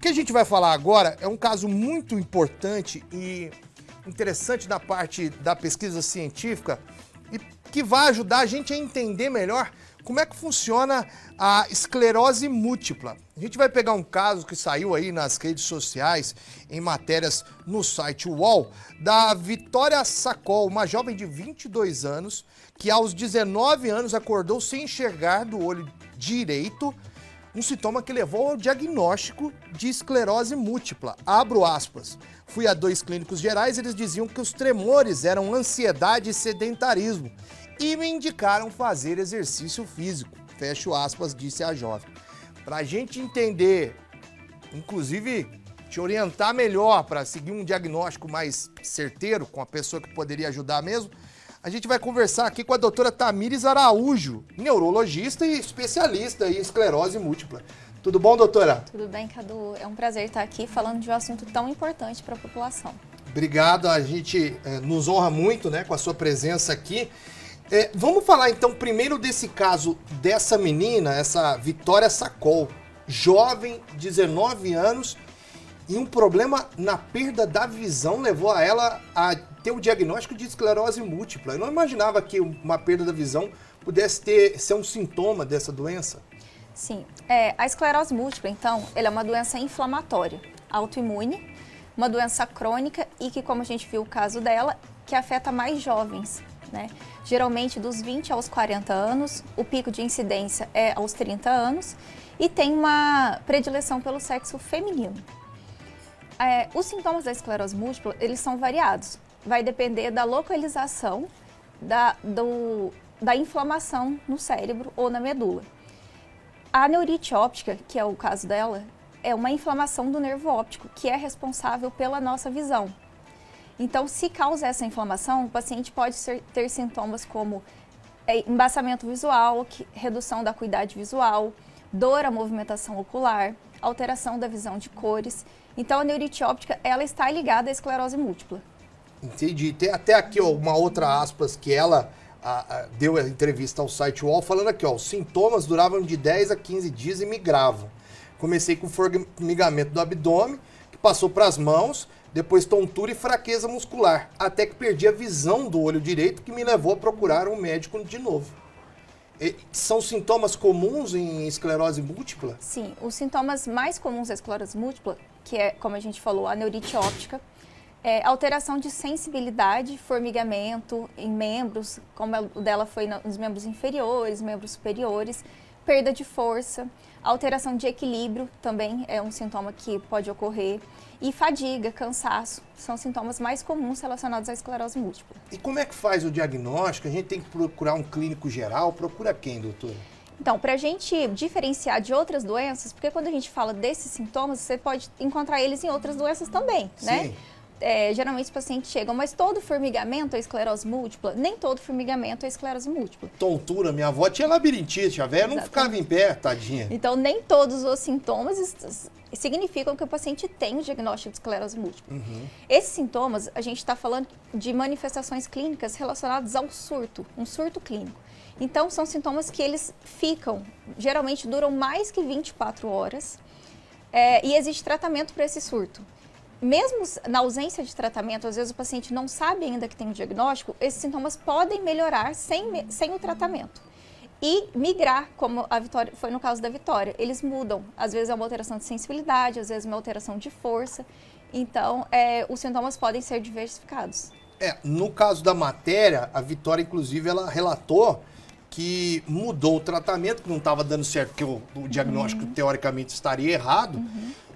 que a gente vai falar agora é um caso muito importante e interessante na parte da pesquisa científica e que vai ajudar a gente a entender melhor como é que funciona a esclerose múltipla. A gente vai pegar um caso que saiu aí nas redes sociais, em matérias no site UOL, da Vitória Sacol, uma jovem de 22 anos, que aos 19 anos acordou sem enxergar do olho direito, um sintoma que levou ao diagnóstico de esclerose múltipla. Abro aspas. Fui a 2 clínicos gerais, eles diziam que os tremores eram ansiedade e sedentarismo e me indicaram fazer exercício físico. Fecho aspas, disse a jovem. Para a gente entender, inclusive te orientar melhor para seguir um diagnóstico mais certeiro com a pessoa que poderia ajudar mesmo, a gente vai conversar aqui com a doutora Tamires Araújo, neurologista e especialista em esclerose múltipla. Tudo bom, doutora? Tudo bem, Cadu. É um prazer estar aqui falando de um assunto tão importante para a população. Obrigado, a gente nos honra muito, né, com a sua presença aqui. Vamos falar então primeiro desse caso dessa menina, essa Vitória Sacol, jovem, 19 anos, e um problema na perda da visão levou a ela a ter o diagnóstico de esclerose múltipla. Eu não imaginava que uma perda da visão pudesse ser um sintoma dessa doença. Sim, a esclerose múltipla, então, ela é uma doença inflamatória, autoimune, uma doença crônica e que, como a gente viu o caso dela, que afeta mais jovens, né? Geralmente dos 20 aos 40 anos, o pico de incidência é aos 30 anos e tem uma predileção pelo sexo feminino. Os sintomas da esclerose múltipla, eles são variados. Vai depender da localização da inflamação no cérebro ou na medula. A neurite óptica, que é o caso dela, é uma inflamação do nervo óptico, que é responsável pela nossa visão. Então, se causa essa inflamação, o paciente pode ter sintomas como embaçamento visual, redução da acuidade visual, dor à movimentação ocular, alteração da visão de cores. Então, a neurite óptica, ela está ligada à esclerose múltipla. Entendi. Tem até aqui uma outra aspas que ela deu a entrevista ao site UOL falando aqui, os sintomas duravam de 10 a 15 dias e migravam. Comecei com formigamento do abdômen, que passou para as mãos, depois tontura e fraqueza muscular, até que perdi a visão do olho direito, que me levou a procurar um médico de novo. São sintomas comuns em esclerose múltipla? Sim, os sintomas mais comuns da esclerose múltipla, que é, como a gente falou, a neurite óptica, alteração de sensibilidade, formigamento em membros, como o dela foi nos membros inferiores, membros superiores, perda de força, alteração de equilíbrio também é um sintoma que pode ocorrer, e fadiga, cansaço, são sintomas mais comuns relacionados à esclerose múltipla. E como é que faz o diagnóstico? A gente tem que procurar um clínico geral? Procura quem, doutora? Então, para a gente diferenciar de outras doenças, porque quando a gente fala desses sintomas, você pode encontrar eles em outras doenças também, né? Sim. Geralmente os pacientes chegam, mas todo formigamento é esclerose múltipla? Nem todo formigamento é esclerose múltipla. Tontura, minha avó tinha labirintite, a velha não ficava em pé, tadinha. Então, nem todos os sintomas significam que o paciente tem o diagnóstico de esclerose múltipla. Uhum. Esses sintomas, a gente está falando de manifestações clínicas relacionadas ao surto, um surto clínico. Então, são sintomas que eles geralmente duram mais que 24 horas e existe tratamento para esse surto. Mesmo na ausência de tratamento, às vezes o paciente não sabe ainda que tem um diagnóstico, esses sintomas podem melhorar sem o tratamento. E migrar, como a Vitória, foi no caso da Vitória, eles mudam. Às vezes é uma alteração de sensibilidade, às vezes é uma alteração de força. Então, os sintomas podem ser diversificados. No caso da matéria, a Vitória, inclusive, ela relatou que mudou o tratamento, que não estava dando certo, porque o diagnóstico, teoricamente, estaria errado.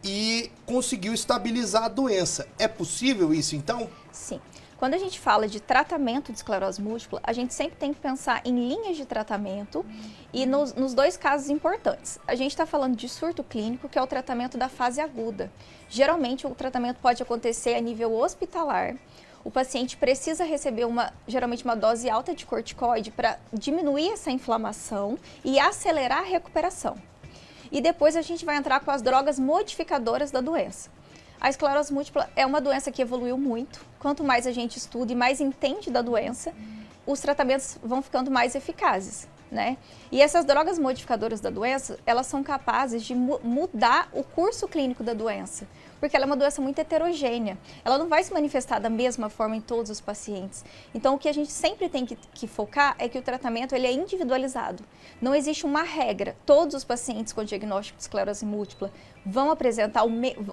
E conseguiu estabilizar a doença. É possível isso, então? Sim. Quando a gente fala de tratamento de esclerose múltipla, a gente sempre tem que pensar em linhas de tratamento e nos dois casos importantes. A gente está falando de surto clínico, que é o tratamento da fase aguda. Geralmente, o tratamento pode acontecer a nível hospitalar. O paciente precisa receber geralmente uma dose alta de corticoide para diminuir essa inflamação e acelerar a recuperação. E depois a gente vai entrar com as drogas modificadoras da doença. A esclerose múltipla é uma doença que evoluiu muito. Quanto mais a gente estuda e mais entende da doença, os tratamentos vão ficando mais eficazes. né? E essas drogas modificadoras da doença, elas são capazes de mudar o curso clínico da doença, porque ela é uma doença muito heterogênea. Ela não vai se manifestar da mesma forma em todos os pacientes. Então, o que a gente sempre tem que focar é que o tratamento ele é individualizado. Não existe uma regra. Todos os pacientes com diagnóstico de esclerose múltipla vão apresentar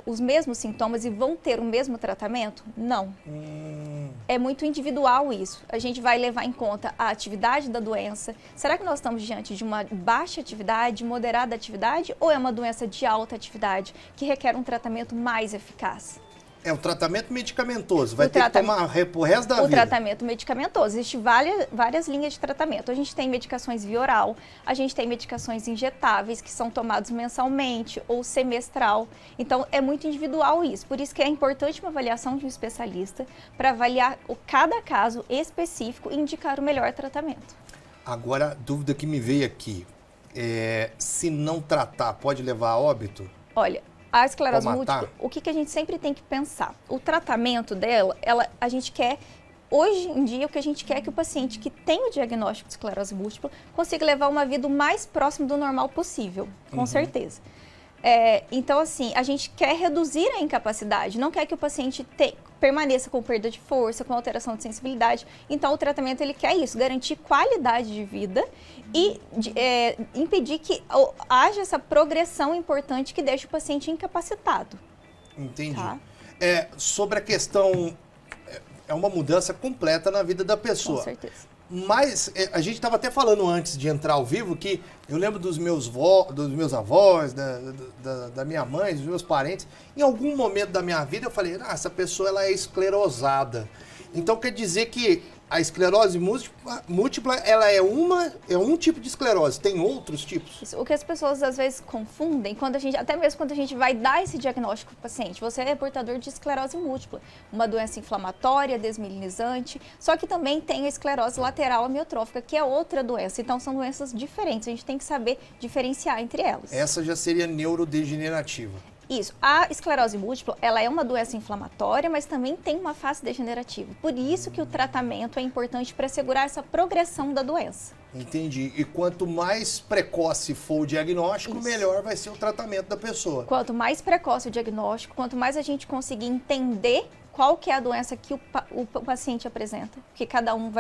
os mesmos sintomas e vão ter o mesmo tratamento? Não. É muito individual isso. A gente vai levar em conta a atividade da doença. Será que nós estamos diante de uma baixa atividade, moderada atividade, ou é uma doença de alta atividade que requer um tratamento mais eficaz? É um tratamento medicamentoso, vai ter que tomar pro resto da vida. O tratamento medicamentoso, existem várias linhas de tratamento. A gente tem medicações via oral, a gente tem medicações injetáveis que são tomados mensalmente ou semestral. Então, é muito individual isso. Por isso que é importante uma avaliação de um especialista para avaliar cada caso específico e indicar o melhor tratamento. Agora, a dúvida que me veio aqui, se não tratar, pode levar a óbito? Olha, a esclerose múltipla, o que a gente sempre tem que pensar? O tratamento dela, a gente quer, hoje em dia, o que a gente quer é que o paciente que tem o diagnóstico de esclerose múltipla consiga levar uma vida o mais próximo do normal possível, com certeza. Então, assim, a gente quer reduzir a incapacidade, não quer que o paciente permaneça com perda de força, com alteração de sensibilidade. Então, o tratamento, ele quer isso, garantir qualidade de vida e impedir que haja essa progressão importante que deixe o paciente incapacitado. Entendi. Tá? Sobre a questão, é uma mudança completa na vida da pessoa. Com certeza. Mas a gente estava até falando antes de entrar ao vivo que eu lembro dos meus avós, da minha mãe, dos meus parentes. Em algum momento da minha vida eu falei, essa pessoa ela é esclerosada. Então quer dizer que a esclerose múltipla ela é um tipo de esclerose, tem outros tipos? Isso, o que as pessoas às vezes confundem, até mesmo quando a gente vai dar esse diagnóstico para o paciente, você é portador de esclerose múltipla, uma doença inflamatória, desmielinizante, só que também tem a esclerose lateral amiotrófica, que é outra doença, então são doenças diferentes, a gente tem que saber diferenciar entre elas. Essa já seria neurodegenerativa. Isso. A esclerose múltipla, ela é uma doença inflamatória, mas também tem uma fase degenerativa. Por isso que o tratamento é importante para assegurar essa progressão da doença. Entendi. E quanto mais precoce for o diagnóstico, melhor vai ser o tratamento da pessoa. Quanto mais precoce o diagnóstico, quanto mais a gente conseguir entender qual que é a doença que o paciente apresenta, porque cada um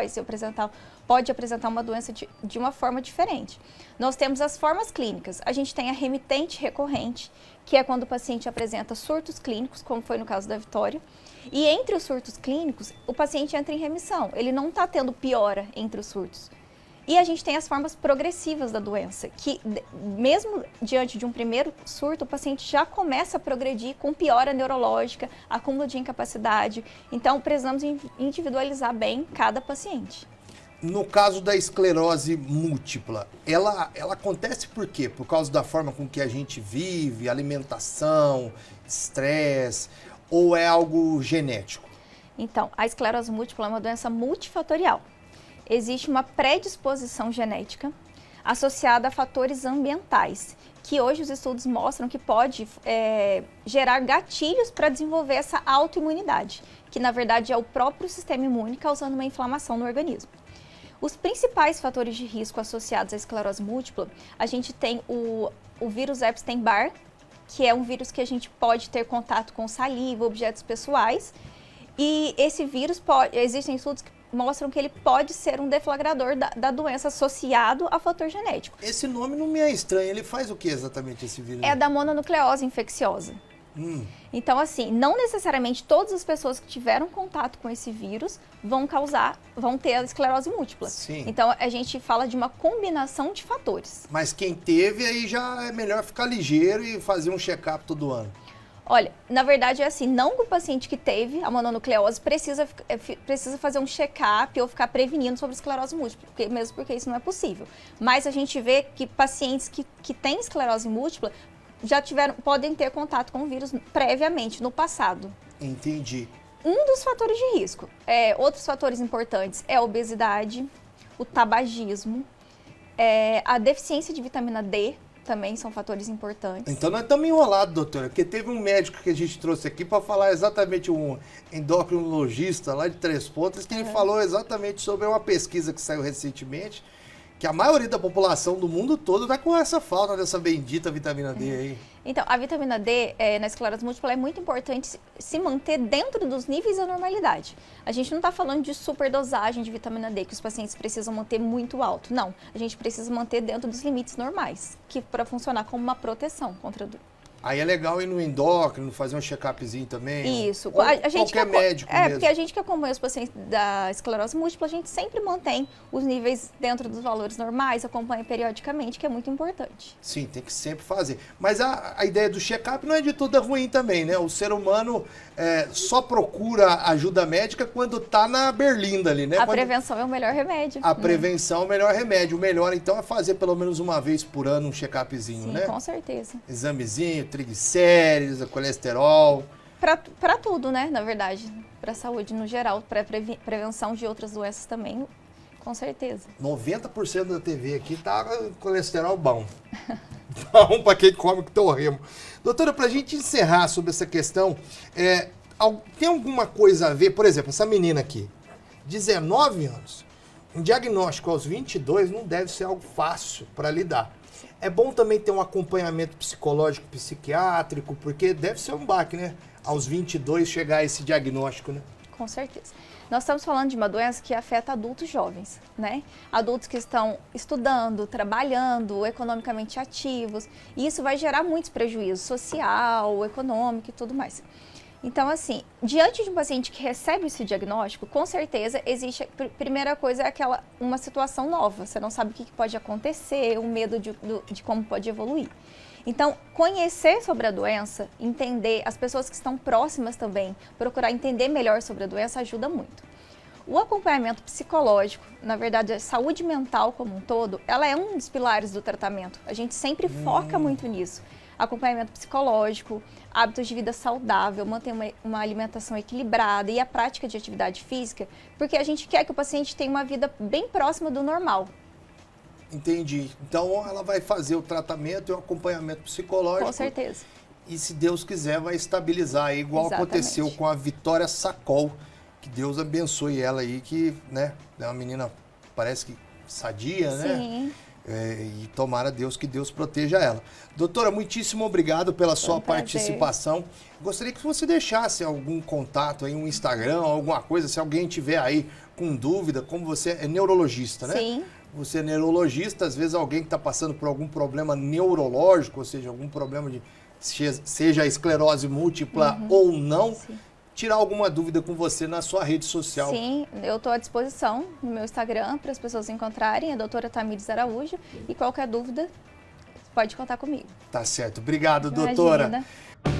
pode apresentar uma doença de uma forma diferente. Nós temos as formas clínicas. A gente tem a remitente recorrente, que é quando o paciente apresenta surtos clínicos, como foi no caso da Vitória. E entre os surtos clínicos, o paciente entra em remissão. Ele não está tendo piora entre os surtos. E a gente tem as formas progressivas da doença, que mesmo diante de um primeiro surto, o paciente já começa a progredir com piora neurológica, acúmulo de incapacidade. Então, precisamos individualizar bem cada paciente. No caso da esclerose múltipla, ela acontece por quê? Por causa da forma com que a gente vive, alimentação, estresse, ou é algo genético? Então, a esclerose múltipla é uma doença multifatorial. Existe uma predisposição genética associada a fatores ambientais, que hoje os estudos mostram que pode gerar gatilhos para desenvolver essa autoimunidade, que na verdade é o próprio sistema imune causando uma inflamação no organismo. Os principais fatores de risco associados à esclerose múltipla, a gente tem o vírus Epstein-Barr, que é um vírus que a gente pode ter contato com saliva, objetos pessoais, e esse vírus existem estudos que mostram que ele pode ser um deflagrador da doença associado a fator genético. Esse nome não me é estranho, ele faz o que exatamente esse vírus? É da mononucleose infecciosa. Então, assim, não necessariamente todas as pessoas que tiveram contato com esse vírus vão ter a esclerose múltipla. Sim. Então, a gente fala de uma combinação de fatores. Mas quem teve, aí já é melhor ficar ligeiro e fazer um check-up todo ano. Olha, na verdade é assim, não o paciente que teve a mononucleose precisa fazer um check-up ou ficar prevenindo sobre esclerose múltipla, mesmo porque isso não é possível. Mas a gente vê que pacientes que têm esclerose múltipla podem ter contato com o vírus previamente, no passado. Entendi. Um dos fatores de risco, outros fatores importantes, é a obesidade, o tabagismo, a deficiência de vitamina D, também são fatores importantes. Então nós estamos enrolados, doutora, porque teve um médico que a gente trouxe aqui para falar exatamente, um endocrinologista lá de Três Pontas, que ele falou exatamente sobre uma pesquisa que saiu recentemente, que a maioria da população do mundo todo tá com essa falta dessa bendita vitamina D aí. Então, a vitamina D na esclerose múltipla é muito importante se manter dentro dos níveis da normalidade. A gente não está falando de superdosagem de vitamina D, que os pacientes precisam manter muito alto. Não, a gente precisa manter dentro dos limites normais, que para funcionar como uma proteção contra a dor. Aí é legal ir no endócrino, fazer um check-upzinho também. Isso. Ou A gente qualquer médico mesmo. porque a gente que acompanha os pacientes da esclerose múltipla, a gente sempre mantém os níveis dentro dos valores normais, acompanha periodicamente, que é muito importante. Sim, tem que sempre fazer. Mas a ideia do check-up não é de toda ruim também, né? O ser humano só procura ajuda médica quando tá na berlinda ali, né? A prevenção é o melhor remédio. A prevenção é o melhor remédio. O melhor, então, é fazer pelo menos uma vez por ano um check-upzinho, né? Sim, com certeza. Examezinho, triglicérides, colesterol. Para tudo, né, na verdade. Para a saúde no geral, para prevenção de outras doenças também, com certeza. 90% da TV aqui tá com colesterol bom. Bom para quem come que torremo. Doutora, para a gente encerrar sobre essa questão, tem alguma coisa a ver, por exemplo, essa menina aqui, 19 anos, um diagnóstico aos 22 não deve ser algo fácil para lidar. É bom também ter um acompanhamento psicológico, psiquiátrico, porque deve ser um baque, né? Aos 22 chegar a esse diagnóstico, né? Com certeza. Nós estamos falando de uma doença que afeta adultos jovens, né? Adultos que estão estudando, trabalhando, economicamente ativos. E isso vai gerar muitos prejuízos social, econômico e tudo mais. Então, assim, diante de um paciente que recebe esse diagnóstico, com certeza existe, a primeira coisa é uma situação nova. Você não sabe o que pode acontecer, o medo de como pode evoluir. Então, conhecer sobre a doença, entender, as pessoas que estão próximas também, procurar entender melhor sobre a doença ajuda muito. O acompanhamento psicológico, na verdade, a saúde mental como um todo, ela é um dos pilares do tratamento. A gente sempre foca muito nisso. Acompanhamento psicológico, hábitos de vida saudável, manter uma alimentação equilibrada e a prática de atividade física, porque a gente quer que o paciente tenha uma vida bem próxima do normal. Entendi. Então ela vai fazer o tratamento e o acompanhamento psicológico. Com certeza. E se Deus quiser vai estabilizar aí, igual Exatamente. aconteceu com a Vitória Sacol. Que Deus abençoe ela aí, que, né, é uma menina, parece que sadia, né? Sim. E tomara Deus que Deus proteja ela. Doutora, muitíssimo obrigado pela sua participação. Gostaria que você deixasse algum contato aí, um Instagram, alguma coisa, se alguém tiver aí com dúvida, como você é neurologista, né? Sim. Você é neurologista, às vezes alguém que está passando por algum problema neurológico, ou seja, algum problema de, seja a esclerose múltipla ou não, Sim. tirar alguma dúvida com você na sua rede social. Sim, eu estou à disposição no meu Instagram para as pessoas encontrarem, a doutora Tamires Araújo, e qualquer dúvida pode contar comigo. Tá certo. Obrigado, doutora. Imagina.